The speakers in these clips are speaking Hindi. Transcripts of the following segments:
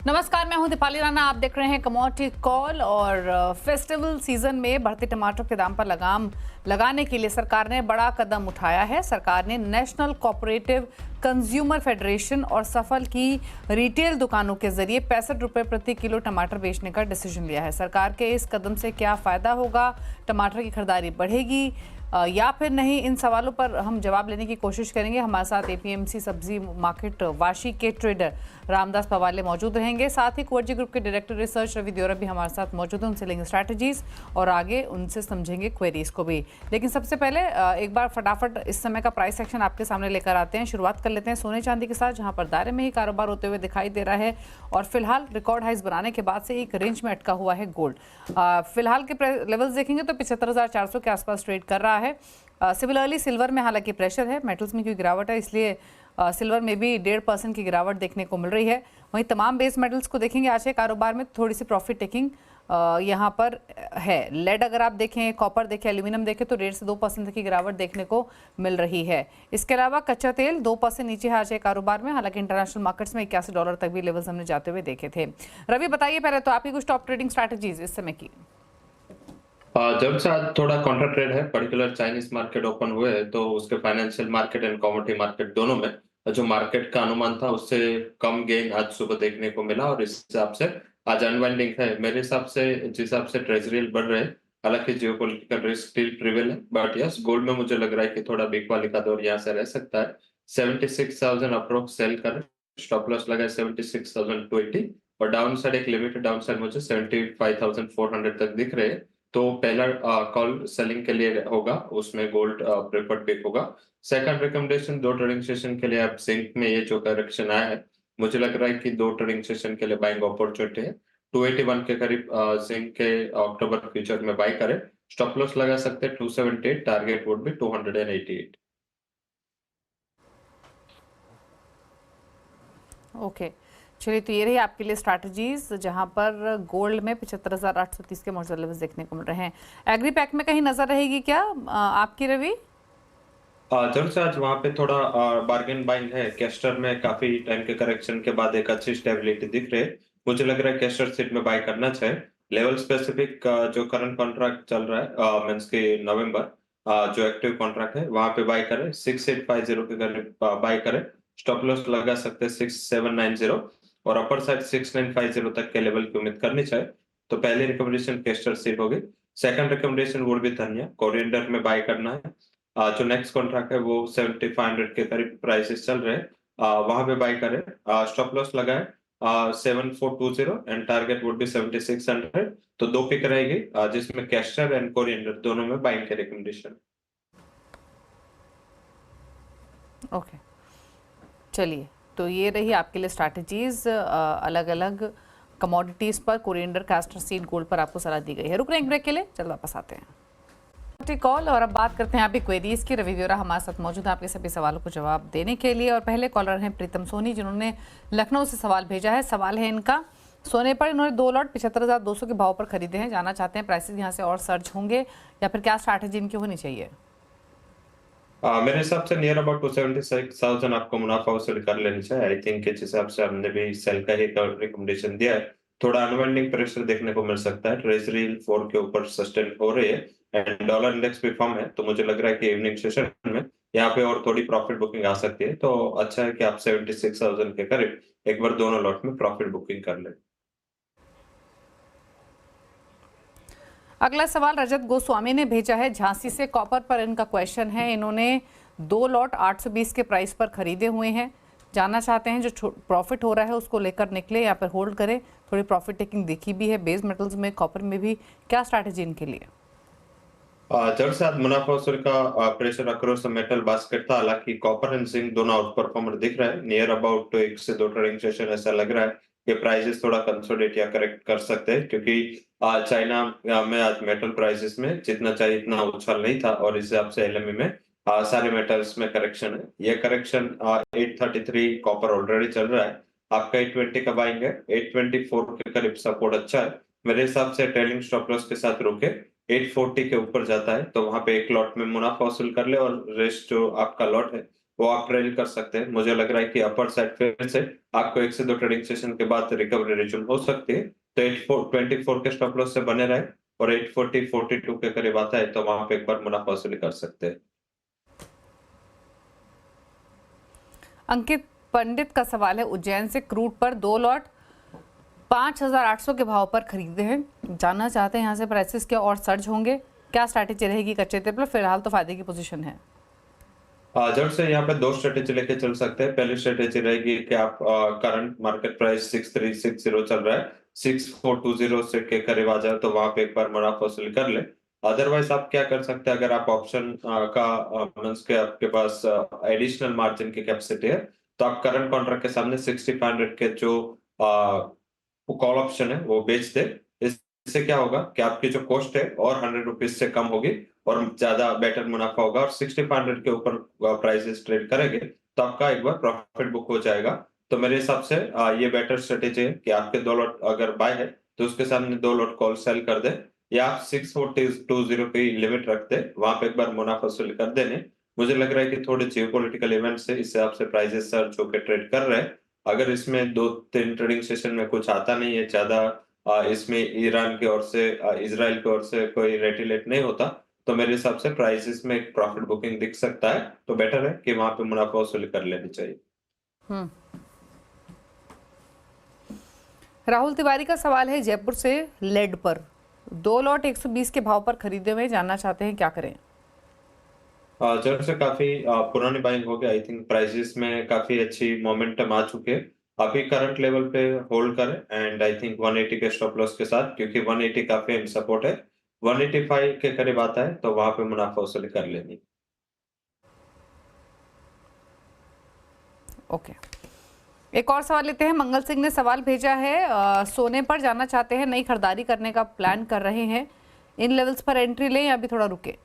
नमस्कार, मैं हूं दीपाली राणा। आप देख रहे हैं कमोडिटी कॉल। और फेस्टिवल सीजन में बढ़ते टमाटर के दाम पर लगाम लगाने के लिए सरकार ने बड़ा कदम उठाया है। सरकार ने नेशनल कोऑपरेटिव कंज्यूमर फेडरेशन और सफल की रिटेल दुकानों के जरिए 65 रुपये प्रति किलो टमाटर बेचने का डिसीजन लिया है। सरकार के इस कदम से क्या फायदा होगा, टमाटर की खरीदारी बढ़ेगी या फिर नहीं, इन सवालों पर हम जवाब लेने की कोशिश करेंगे। हमारे साथ एपीएमसी सब्जी मार्केट वाशी के ट्रेडर रामदास पवाले मौजूद रहेंगे। साथ ही कुंवर जी ग्रुप के डायरेक्टर रिसर्च रवि देओरा भी हमारे साथ मौजूद हैं। उनसे लेंगे स्ट्रैटेजीज और आगे उनसे समझेंगे क्वेरीज को भी। लेकिन सबसे पहले एक बार फटाफट इस समय का प्राइस सेक्शन आपके सामने लेकर आते हैं। शुरुआत कर लेते हैं सोने चांदी के साथ, जहां पर दायरे में ही कारोबार होते हुए दिखाई दे रहा है। और फिलहाल रिकॉर्ड हाइस बनाने के बाद से एक रेंज में अटका हुआ है गोल्ड। फिलहाल के लेवल्स देखेंगे तो 75,400 के आसपास ट्रेड कर रहा है। सिमिलरली सिल्वर में हालांकि प्रेशर है, मेटल्स में क्योंकि गिरावट है, इसलिए सिल्वर में भी 1.5% की गिरावट देखने को मिल रही है। वहीं तमाम बेस मेटल्स को देखेंगे आज के कारोबार में थोड़ी सी प्रॉफिट टेकिंग यहाँ पर है। लेड अगर आप देखें, कॉपर देखें, एल्यूमिनियम देखें तो 1.5 से 2% की गिरावट देखने को मिल रही है। इसके अलावा कच्चा तेल 2% नीचे है आज के कारोबार में। हालांकि इंटरनेशनल मार्केट्स में $81 तक भी लेवल्स हमने जाते हुए देखे थे। रवि, बताइए पहले तो आपकी कुछ टॉप ट्रेडिंग स्ट्रैटेजीज इस समय की। जब से आज थोड़ा काउंटर ट्रेड है, पर्टिकुलर चाइनीज मार्केट ओपन हुए हैं तो उसके financial market and commodity market दोनों में जो मार्केट का अनुमान था उससे कम गेन आज सुबह देखने को मिला और इस हिसाब से आज अनवाइंडिंग है। मेरे हिसाब से जिस हिसाब से ट्रेजरी बढ़ रहे हैं, हालांकि जियोपॉलिटिकल रिस्क स्टिल प्रिवेल है, बट यस गोल्ड में मुझे लग रहा है कि थोड़ा बिक वाली का दौर यहाँ से रह सकता है। 76,000 अप्रोक्स सेल कर, स्टॉप लॉस लगा है 76,280 और डाउन साइड एक लिमिटेड डाउन साइड मुझे 75,400 तक दिख रहे हैं। तो पहला कॉल सेलिंग के लिए होगा, उसमें गोल्ड प्रेफर्ड पिक होगा। सेकंड रिकमेंडेशन, दो ट्रेडिंग सेशन के लिए आप जिंक में ये जो करेक्शन आया है, मुझे लग रहा है कि दो ट्रेडिंग सेशन के लिए बाइंग अपॉर्चुनिटी है। 281 के करीब जिंक के अक्टूबर फ्यूचर में बाय करें। स्टॉप लॉस लगा सकते हैं 278, टारगेट वुड भी 288। ओके, चलिए, तो ये रही आपके लिए स्ट्रैटेजीज, जहां पर गोल्ड में 75,830 के मॉडल लेवल्स देखने को मिल रहे हैं। एग्री पैक में कहीं नजर रहेगी क्या आपकी, रवि? जरूर से आज वहां पे थोड़ा बार्गेन बाइंग है। कैस्टर में काफी टाइम के करेक्शन के बाद एक अच्छी स्टेबिलिटी दिख रही है। मुझे लग रहा है कैस्टर सीट में बाय करना चाहिए। लेवल स्पेसिफिक जो करंट कॉन्ट्रैक्ट चल रहा है मींस के नवंबर जो एक्टिव कॉन्ट्रैक्ट है वहां पे बाय करें। 6850 के करीब बाय करें। स्टॉप लॉस लगा सकते हैं 6790 और अपर साइड 6950 तक के लेवल की उम्मीद करनी चाहिए। तो पहली रिकमेंडेशन कैस्टर सीट होगी। सेकंड रिकमेंडेशन वुड बी धनिया, कोरिएंडर में बाय करना है। जो नेक्स्ट कॉन्ट्रैक्ट है वो 7500 के करीब प्राइसेस चल रहे हैं, वहां पे बाय करें। स्टॉप लॉस लगाए 7420 एंड टारगेट वुड बी 7600। तो दो पिक रहेगी जिसमें कैस्टर एंड कोरिएंडर दोनों में बाइंग के रिकमेंडेशन। ओके, चलिए, तो ये रही आपके लिए स्ट्रैटेजीज। अलग अलग कमोडिटीज पर, कोरिएंडर, कैस्टर सीड, गोल्ड पर आपको सलाह दी गई है। रुक रहे हैं ब्रेक के लिए, चल वापस आते हैं कॉल। और अब बात करते हैं आपकी क्वेरीज की। रवि देओरा हमारे साथ मौजूद है आपके सभी सवालों को जवाब देने के लिए। और पहले कॉलर हैं प्रीतम सोनी, जिन्होंने लखनऊ से सवाल भेजा है। सवाल है इनका, सोने पर इन्होंने 2 लॉट 75,200 के भाव पर खरीदे हैं। जानना चाहते हैं प्राइसेस यहाँ से और सर्ज होंगे या फिर क्या स्ट्रैटेजी इनकी होनी चाहिए? मेरे हिसाब से नियर अबाउट 276,000 आपको मुनाफा वसूल कर लेनी चाहिए। आई थिंक इस हिसाब से हमने भी सेल का ही रिकमेंडेशन दिया है। थोड़ा अनवाइंडिंग प्रेशर देखने को मिल सकता है। ट्रेजरी 4 के ऊपर सस्टेन हो रही है एंड डॉलर इंडेक्स भी फर्म है, तो मुझे लग रहा है कि इवनिंग सेशन में यहाँ पे और थोड़ी प्रॉफिट बुकिंग आ सकती है। तो अच्छा है कि आप 76,000 के करीब एक बार दोनों लॉट में प्रॉफिट बुकिंग कर लें। अगला सवाल रजत गोस्वामी ने भेजा है झांसी से। कॉपर पर इनका क्वेश्चन है। इन्होंने 2 लॉट 820 के प्राइस पर खरीदे हुए हैं। जानना चाहते हैं जो प्रॉफिट हो रहा है उसको लेकर निकले या फिर होल्ड करें। थोड़ी प्रॉफिट टेकिंग दिखी भी है बेस मेटल्स में, कॉपर में भी। क्या स्ट्रैटेजी इनके लिए? जड़ से आज मुनाफा वसूल का pressure across the metal basket था। हालांकि कॉपर एंड जिंक दोनों आउट परफॉर्मर दिख रहा है। नियर अबाउट एक से दो ट्रेडिंग सेशन ऐसा लग रहा है कि प्राइसेस थोड़ा कंसोलिडेट या करेक्ट कर सकते हैं, क्योंकि चाइना में आज मेटल प्राइसेस में जितना चाहिए इतना उछाल नहीं था और इस हिसाब से एलएमई में सारे मेटल्स में करेक्शन है। ये करेक्शन 833 कॉपर ऑलरेडी चल रहा है। आपका 820 का बाइंग है, 824 के करीब सपोर्ट अच्छा है। मेरे हिसाब से ट्रेलिंग स्टॉप लॉस के साथ रुके 840 के ऊपर जाता है तो वहां पे एक लॉट में मुनाफा वसूल कर ले और रेस्ट जो आपका लॉट है वो आप ट्रेल कर सकते हैं। मुझे लग रहा है कि अपर साइड फिर से आपको 1 से 2 ट्रेडिंग सेशन के बाद रिकवरी रिज्यूम हो सकती है। तो 84 के स्टॉप लॉस से बने रहे और 840-42 के करीब आता है तो वहां पे एक बार मुनाफा वसूली कर सकते हैं। अंकित पंडित का सवाल है, उज्जैन से क्रूड पर 2 लॉट 5,800 के भाव पर खरीदे हैं, जानना चाहते हैं यहाँ से प्राइसेस क्या और सर्ज होंगे, क्या स्ट्रैटेजी रहेगी कच्चे तेल पर? फिलहाल तो फायदे की पोजीशन है। जब से यहाँ पे 2 स्ट्रेटेजी लेके चल सकते हैं। पहली स्ट्रेटेजी रहेगी कि आप करंट मार्केट प्राइस 6360 चल रहा है, 6420 से के करीब आ जाए तो वहां पे एक बार मुनाफा वसूली कर ले। अदरवाइज आप क्या कर सकते हैं, अगर आप ऑप्शन का मींस के आपके पास एडिशनल मार्जिन की कैपेसिटी है तो आप करंट कॉन्ट्रैक्ट के सामने 6500 के जो कॉल ऑप्शन है वो बेच दे। इससे क्या होगा कि आपकी जो कॉस्ट है और 100 रुपीज से कम होगी और ज्यादा बेटर मुनाफा होगा और 6500 के ऊपर प्राइसेस ट्रेड करेंगे तो आपका एक बार प्रॉफिट बुक हो जाएगा। तो मेरे हिसाब से ये बेटर स्ट्रेटेजी है कि आपके 2 लॉट अगर बाय है तो उसके सामने 2 लॉट कॉल सेल कर दे या आप 6420 की लिमिट रख दे, वहां पे एक बार मुनाफा वसूली कर देने। मुझे लग रहा है कि थोड़े जियोपॉलिटिकल इवेंट्स है, इस हिसाब से प्राइसेस सर्च होकर ट्रेड कर रहे हैं। अगर इसमें 2-3 ट्रेडिंग सेशन में कुछ आता नहीं है ज्यादा, इसमें ईरान की ओर से इजराइल की ओर से कोई रेटिलेट नहीं होता तो मेरे हिसाब से प्राइसेस में एक प्रॉफिट बुकिंग दिख सकता है। तो बेटर है कि वहां पे मुनाफा वसूली कर लेनी चाहिए। राहुल तिवारी का सवाल है जयपुर से लेड पर 2 लॉट 120 के भाव पर खरीदे हुए, जानना चाहते हैं क्या करें? जब से काफी पुरानी बाइंग हो गया, आई थिंक प्राइसेस में काफी अच्छी मोमेंटम आ चुके हैं। अभी करंट लेवल पे होल्ड करें एंड आई थिंक 180 के स्टॉप लॉस के साथ, क्योंकि 180 काफी सपोर्ट है। 185 के करीब आता है तो वहां पे मुनाफा वसूली कर लेनी। ओके, एक और सवाल लेते हैं। मंगल सिंह ने सवाल भेजा है, सोने पर जानना चाहते हैं, नई खरीदारी करने का प्लान कर रहे हैं, इन लेवल्स पर एंट्री लें या अभी थोड़ा रुके?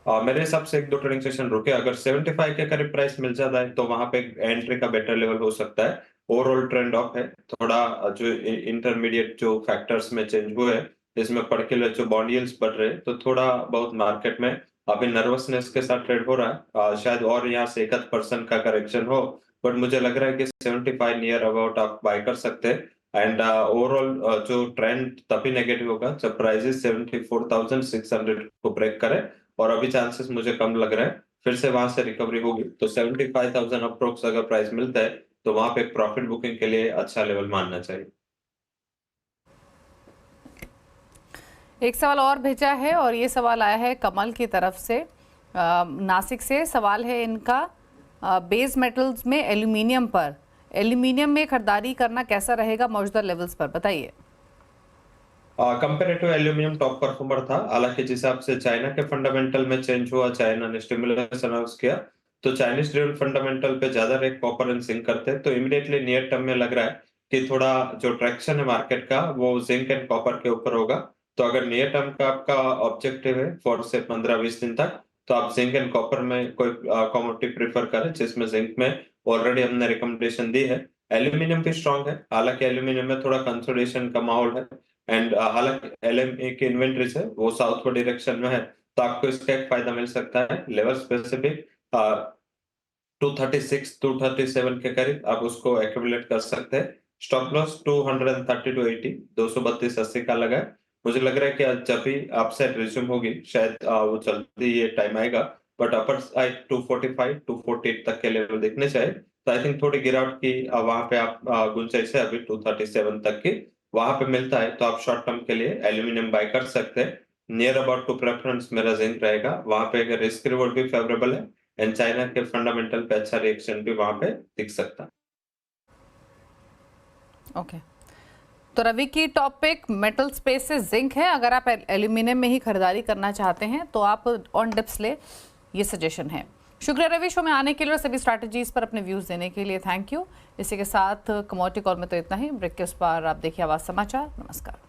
मेरे हिसाब से 1-2 ट्रेडिंग सेशन रुके, अगर 75 के करीब प्राइस मिल जाता है तो वहां पे एंट्री का बेटर लेवल हो सकता है। ओवरऑल ट्रेंड ऑफ है, थोड़ा जो इंटरमीडिएट जो फैक्टर्स में चेंज हुए हैं इसमें पर्टिकुलर जो बॉन्ड यील्ड्स बढ़ रहे हैं तो थोड़ा बहुत मार्केट में अभी नर्वसनेस के साथ ट्रेड हो रहा है। शायद और यहाँ से 1% का करेक्शन हो, बट मुझे लग रहा है कि 75 नियर अबाउट आप बाय कर सकते हैं। एंड ओवरऑल जो ट्रेंड तभी नेगेटिव होगा जब प्राइसेस 74,600 को ब्रेक करे और अभी चांसेस मुझे कम लग रहा है फिर से वहां से रिकवरी होगी। तो 75,000 अप्रोक्स अगर प्राइस मिलता है तो वहां पे प्रॉफिट बुकिंग के लिए अच्छा लेवल मानना चाहिए। एक सवाल और भेजा है और ये सवाल आया है कमल की तरफ से, नासिक से। सवाल है इनका, बेस मेटल्स में एल्यूमिनियम पर, एल्यूमिनियम में खरीदारी करना कैसा रहेगा मौजूदा लेवल्स पर, बताइए। कंपेरेटिव एल्यूमिनियम टॉप परफॉर्मर था, हालांकि जिस हिसाब से चाइना के फंडामेंटल में चेंज हुआ, चाइना ने स्टिमुलस अनाउंस किया तो चाइनीज ड्रिवन फंडामेंटल पे ज्यादा रेट कॉपर एंड जिंक करते हैं। तो इमीडिएटली नियर टर्म में लग रहा है कि थोड़ा जो ट्रैक्शन है मार्केट का वो जिंक एंड कॉपर के ऊपर होगा। तो अगर नियर टर्म का आपका ऑब्जेक्टिव है फॉर से 15-20 दिन तक तो आप जिंक एंड कॉपर में कोई कमोडिटी प्रीफर करें, जिसमें जिंक में ऑलरेडी हमने रिकमेंडेशन दी है। एल्यूमिनियम भी स्ट्रांग है, हालांकि एल्यूमिनियम में थोड़ा कंसोलिडेशन का माहौल है एंड हालांकि LME की इन्वेंट्रीज है वो साउथवर्ड डायरेक्शन में है तो आपको इसका एक फायदा मिल सकता है। लेवल स्पेसिफिक 236 237 के करीब आप उसको एक्यूमुलेट कर सकते हैं। स्टॉप लॉस 230 टू 80 232.80 का लगा है। मुझे लग रहा है कि जब भी अपसाइड रिज्यूम होगी शायद वो जल्दी ये टाइम आएगा, बट अपर साइड 245 248 तक के लेवल देखने चाहिए। तो आई थिंक थोड़ी गिरावट की वहां पे आप गुंजाइश है अभी 237 तक की, वहां पे मिलता है तो आप शॉर्ट टर्म के लिए एल्यूमिनियम बाय कर सकते हैं। नियर अबाउट टू प्रेफरेंस मेरा जिंक रहेगा, वहां पे रिस्क रिवॉर्ड भी फेवरेबल है एंड चाइना के फंडामेंटल पे अच्छा रिएक्शन भी वहां पे दिख सकता है। ओके, तो रवि की टॉपिक मेटल स्पेस से जिंक है, अगर आप एल्यूमिनियम में ही खरीदारी करना चाहते हैं तो आप ऑन डिप्स ले, ये सजेशन है। शुक्रिया रवि शो में आने के लिए और सभी स्ट्रैटेजीज पर अपने व्यूज देने के लिए, थैंक यू। इसी के साथ कमोडिटी कॉल में तो इतना ही। ब्रेक के उस पार आप देखिए आवाज समाचार। नमस्कार।